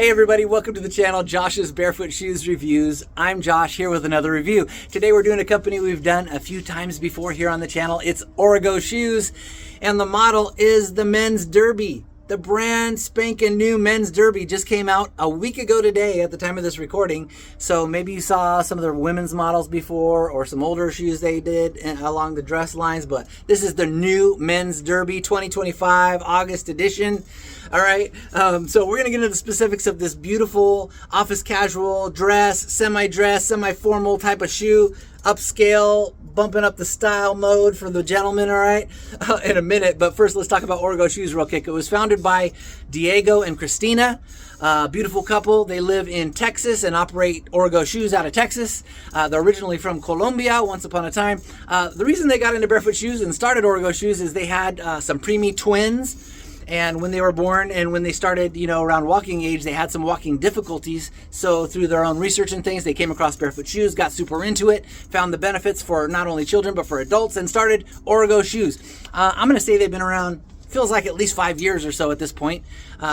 Hey everybody, welcome to the channel, Josh's Barefoot Shoes Reviews. I'm Josh here with another review. Today we're doing a company we've done a few times before here on the channel. It's Origo Shoes, and the model is the Men's Derby. The brand spanking new Men's Derby just came out a week ago today at the time of this recording. So maybe you saw some of the women's models before or some older shoes they did along the dress lines, but this is the new Men's Derby 2025 August edition. All right, so we're gonna get into the specifics of this beautiful office casual dress, semi-formal type of shoe, upscale, bumping up the style mode for the gentleman, all right, in a minute. But first, let's talk about Origo Shoes real quick. It was founded by Diego and Cristina, beautiful couple. They live in Texas and operate Origo Shoes out of Texas. They're originally from Colombia once upon a time. The reason they got into barefoot shoes and started Origo Shoes is they had some preemie twins. And when they were born and when they started, around walking age, they had some walking difficulties. So through their own research and things, they came across barefoot shoes, got super into it, found the benefits for not only children, but for adults, and started Origo Shoes. I'm going to say they've been around, feels like at least 5 years or so at this point.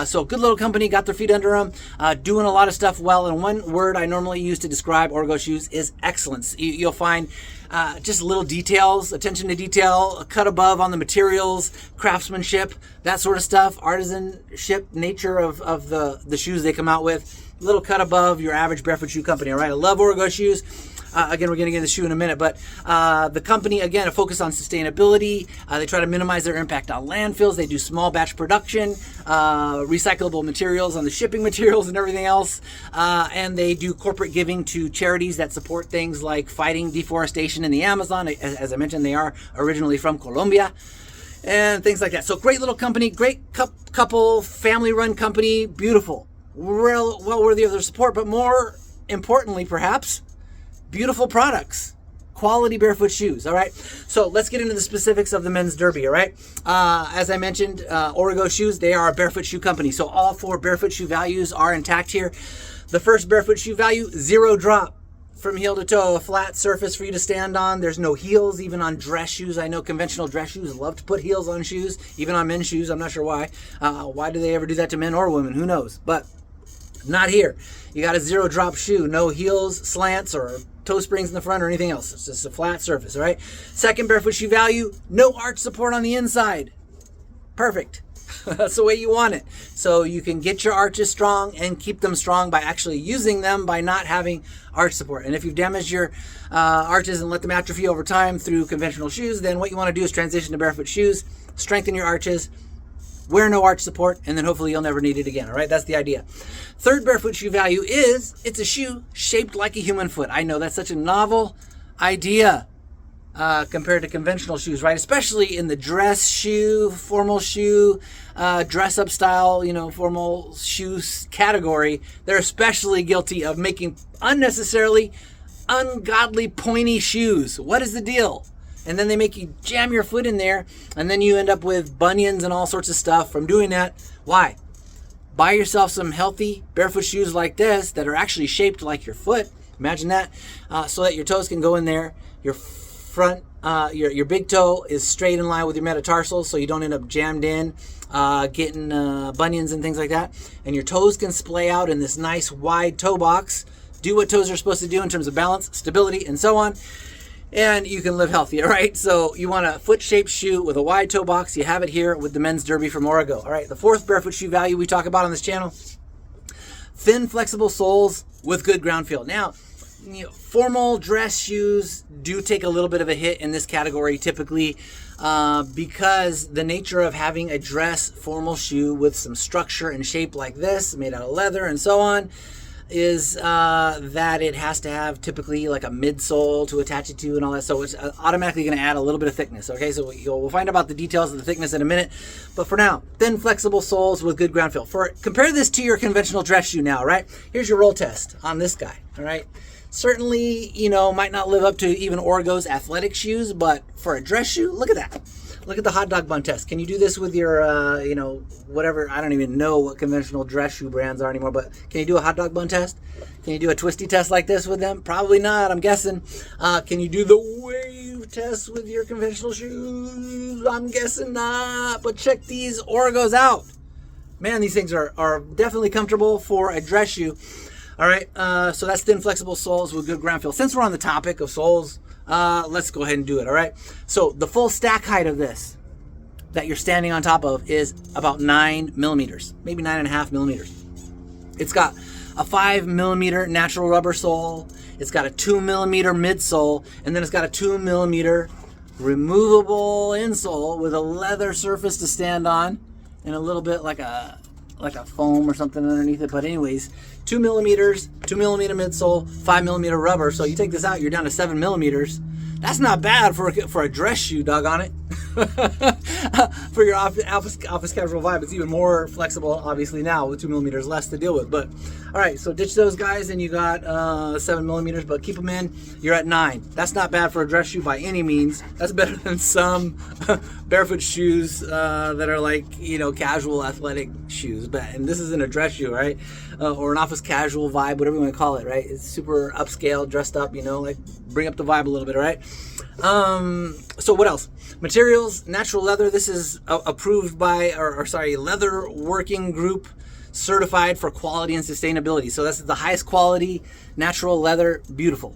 So good little company, got their feet under them, doing a lot of stuff well. And one word I normally use to describe Origo Shoes is excellence. You'll find just little details, attention to detail, a cut above on the materials, craftsmanship, that sort of stuff, artisanship nature of the shoes they come out with. Little cut above your average barefoot shoe company, all right? I love Origo Shoes. Again, we're going to get into the shoe in a minute, but the company, again, a focus on sustainability. They try to minimize their impact on landfills. They do small batch production, recyclable materials on the shipping materials and everything else. And they do corporate giving to charities that support things like fighting deforestation in the Amazon. As I mentioned, they are originally from Colombia and things like that. So great little company, great couple, family-run company, beautiful, well worthy of their support, but more importantly, perhaps, beautiful products, quality barefoot shoes, all right? So let's get into the specifics of the Men's Derby, all right? As I mentioned, Origo Shoes, they are a barefoot shoe company. So all 4 barefoot shoe values are intact here. The first barefoot shoe value, 0 drop from heel to toe, a flat surface for you to stand on. There's no heels, even on dress shoes. I know conventional dress shoes love to put heels on shoes, even on men's shoes. I'm not sure why. Why do they ever do that to men or women? Who knows? But not here. You got a 0 drop shoe, no heels, slants, or toe springs in the front or anything else. It's just a flat surface, all right? Second barefoot shoe value, no arch support on the inside. Perfect. That's the way you want it. So you can get your arches strong and keep them strong by actually using them by not having arch support. And if you've damaged your arches and let them atrophy over time through conventional shoes, then what you want to do is transition to barefoot shoes, strengthen your arches, wear no arch support, and then hopefully you'll never need it again, all right? That's the idea. Third barefoot shoe value is it's a shoe shaped like a human foot. I know that's such a novel idea compared to conventional shoes, right? Especially in the dress shoe, formal shoe, dress-up style, formal shoes category. They're especially guilty of making unnecessarily ungodly pointy shoes. What is the deal? And then they make you jam your foot in there, and then you end up with bunions and all sorts of stuff from doing that. Why? Buy yourself some healthy barefoot shoes like this that are actually shaped like your foot. Imagine that, so that your toes can go in there. Your front, your big toe is straight in line with your metatarsals, so you don't end up jammed in, getting bunions and things like that. And your toes can splay out in this nice wide toe box. Do what toes are supposed to do in terms of balance, stability, and so on. And you can live healthy, all right? So you want a foot-shaped shoe with a wide toe box. You have it here with the Men's Derby from Origo, all right? The fourth barefoot shoe value we talk about on this channel, thin, flexible soles with good ground feel. Now, formal dress shoes do take a little bit of a hit in this category typically because the nature of having a dress formal shoe with some structure and shape like this, made out of leather and so on, is that it has to have typically like a midsole to attach it to and all that. So it's automatically going to add a little bit of thickness. Okay, so we'll find out about the details of the thickness in a minute. But for now, thin, flexible soles with good ground feel. Compare this to your conventional dress shoe now, right? Here's your roll test on this guy, all right? Certainly, might not live up to even Origo's athletic shoes, but for a dress shoe, look at that. Look at the hot dog bun test. Can you do this with your, whatever? I don't even know what conventional dress shoe brands are anymore, but can you do a hot dog bun test? Can you do a twisty test like this with them? Probably not, I'm guessing. Can you do the wave test with your conventional shoes? I'm guessing not, but check these Origos out. man, these things are definitely comfortable for a dress shoe. All right, so that's thin, flexible soles with good ground feel. Since we're on the topic of soles, let's go ahead and do it, all right? So the full stack height of this that you're standing on top of is about 9 millimeters, maybe 9.5 millimeters. It's got a 5 millimeter natural rubber sole. It's got a 2 millimeter midsole, and then it's got a 2 millimeter removable insole with a leather surface to stand on, and a little bit like a foam or something underneath it. But anyways, 2 millimeters, 2 millimeter midsole, 5 millimeter rubber. So you take this out, you're down to 7 millimeters. That's not bad for a dress shoe, doggone it. For your office casual vibe, it's even more flexible, obviously, now with 2 millimeters less to deal with. But all right, so ditch those guys, and you got 7 millimeters, but keep them in. You're at 9. That's not bad for a dress shoe by any means. That's better than some barefoot shoes that are like, casual athletic shoes. And this isn't a dress shoe, right? Or an office casual vibe, whatever you want to call it, right? It's super upscale, dressed up, like bring up the vibe a little bit, all right? So what else? Materials, natural leather. This is approved by, leather working group, certified for quality and sustainability. So that's the highest quality natural leather. Beautiful.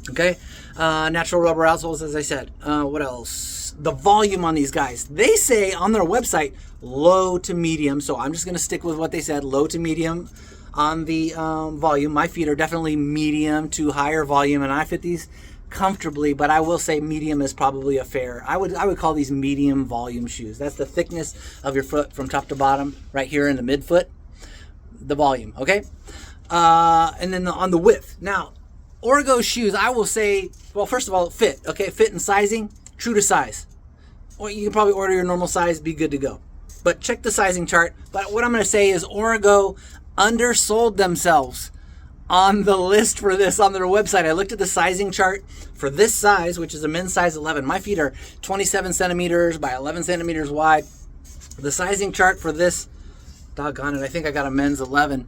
Okay. Natural rubber outsoles, as I said. What else? The volume on these guys. They say on their website, low to medium. So I'm just going to stick with what they said, low to medium on the volume. My feet are definitely medium to higher volume, and I fit these comfortably, but I will say medium is probably a fair. I would call these medium volume shoes. That's the thickness of your foot from top to bottom, right here in the midfoot, the volume, okay? And then on the width. Now, Origo shoes, I will say, well, first of all, fit, okay? Fit and sizing, true to size. Or you can probably order your normal size, be good to go. But check the sizing chart. But what I'm going to say is Origo undersold themselves on the list for this on their website. I looked at the sizing chart for this size, which is a men's size 11. My feet are 27 centimeters by 11 centimeters wide. The sizing chart for this, doggone it, I think I got a men's 11,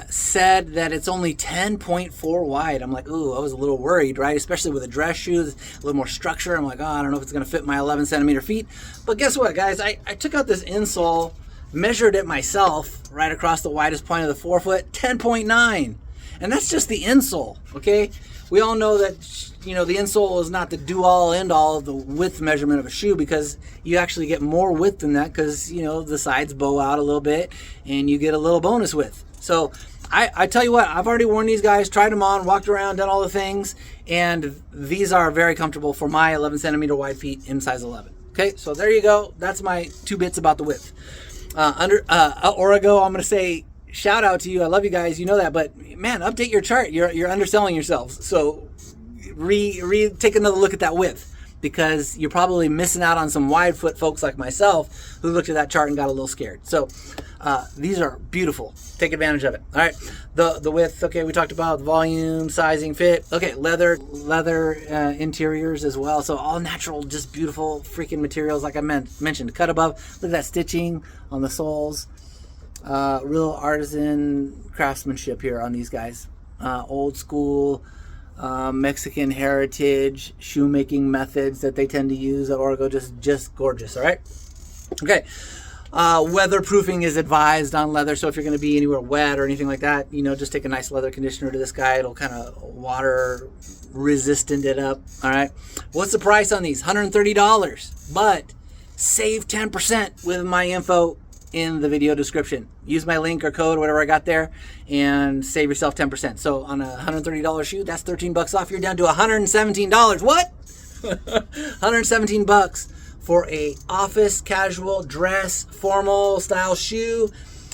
said that it's only 10.4 wide. I'm like, ooh, I was a little worried, right? Especially with a dress shoe, a little more structure. I'm like, oh, I don't know if it's going to fit my 11 centimeter feet. But guess what, guys? I took out this insole, measured it myself right across the widest point of the forefoot, 10.9. And that's just the insole, okay? We all know that, the insole is not the do-all, end-all of the width measurement of a shoe, because you actually get more width than that because, the sides bow out a little bit and you get a little bonus width. So I tell you what, I've already worn these guys, tried them on, walked around, done all the things, and these are very comfortable for my 11 centimeter wide feet in size 11. Okay, so there you go. That's my 2 bits about the width. Origo, I'm going to say shout out to you. I love you guys. You know that, but man, update your chart. You're underselling yourselves. So take another look at that width, because you're probably missing out on some wide foot folks like myself who looked at that chart and got a little scared. So these are beautiful. Take advantage of it. All right. The width. Okay. We talked about volume, sizing, fit. Okay. Leather interiors as well. So all natural, just beautiful freaking materials. Like I mentioned, cut above. Look at that stitching on the soles. Real artisan craftsmanship here on these guys. Old school, Mexican heritage shoemaking methods that they tend to use at Origo. Just gorgeous. All right. Okay. Weatherproofing is advised on leather, so if you're going to be anywhere wet or anything like that, just take a nice leather conditioner to this guy. It'll kind of water resistant it up. All right. What's the price on these? $130, but save 10% with my info in the video description. Use my link or code, whatever I got there, and save yourself 10%. So on a $130 shoe, that's $13 off. You're down to $117. What? $117 for a office casual dress formal style shoe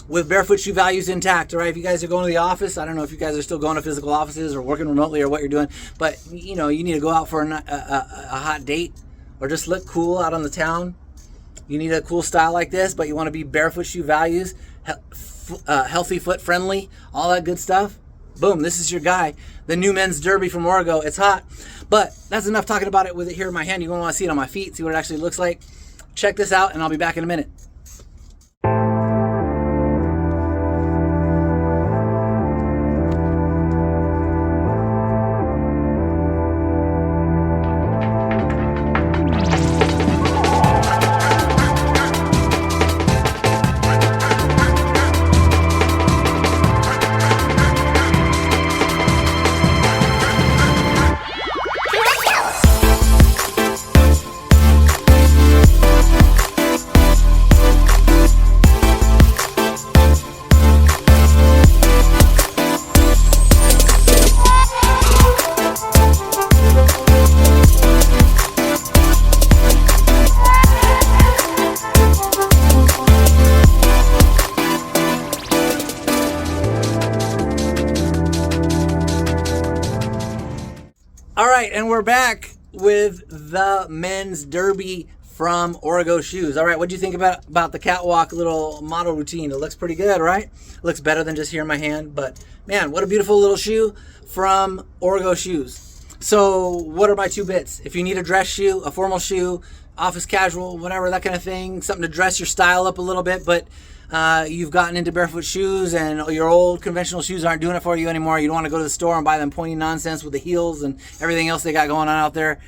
with barefoot shoe values intact. All right, if you guys are going to the office, I don't know if you guys are still going to physical offices or working remotely or what you're doing, but you need to go out for a hot date or just look cool out on the town. You need a cool style like this, but you want to be barefoot shoe values, healthy foot friendly, all that good stuff. Boom, this is your guy. The new men's derby from Origo. It's hot. But that's enough talking about it with it here in my hand. You're going to want to see it on my feet, see what it actually looks like. Check this out, and I'll be back in a minute. right, and we're back with the men's derby from Origo Shoes. All right, what do you think about the catwalk little model routine? It looks pretty good, right? It looks better than just here in my hand, but man, what a beautiful little shoe from Origo Shoes. So what are my two bits? If you need a dress shoe, a formal shoe, office casual, whatever, that kind of thing, something to dress your style up a little bit, but you've gotten into barefoot shoes and your old conventional shoes aren't doing it for you anymore. You don't want to go to the store and buy them pointy nonsense with the heels and everything else they got going on out there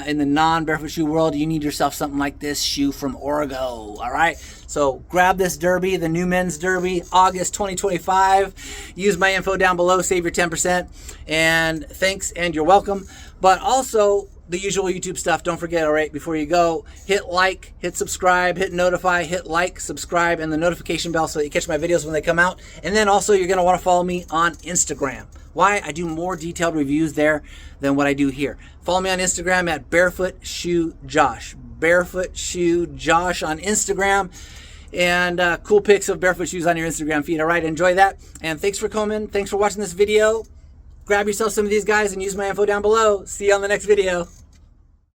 in the non-barefoot shoe world. You need yourself something like this shoe from Origo. All right, so grab this derby, the new men's derby, August 2025. Use my info down below, save your 10%, and thanks and you're welcome. But also the usual YouTube stuff. Don't forget, all right, before you go, hit like, hit subscribe, hit notify, hit like, subscribe, and the notification bell so that you catch my videos when they come out. And then also you're going to want to follow me on Instagram. Why? I do more detailed reviews there than what I do here. Follow me on Instagram at Barefoot Shoe Josh. Barefoot Shoe Josh on Instagram. And cool pics of barefoot shoes on your Instagram feed. All right, enjoy that. And thanks for coming. Thanks for watching this video. Grab yourself some of these guys and use my info down below. See you on the next video.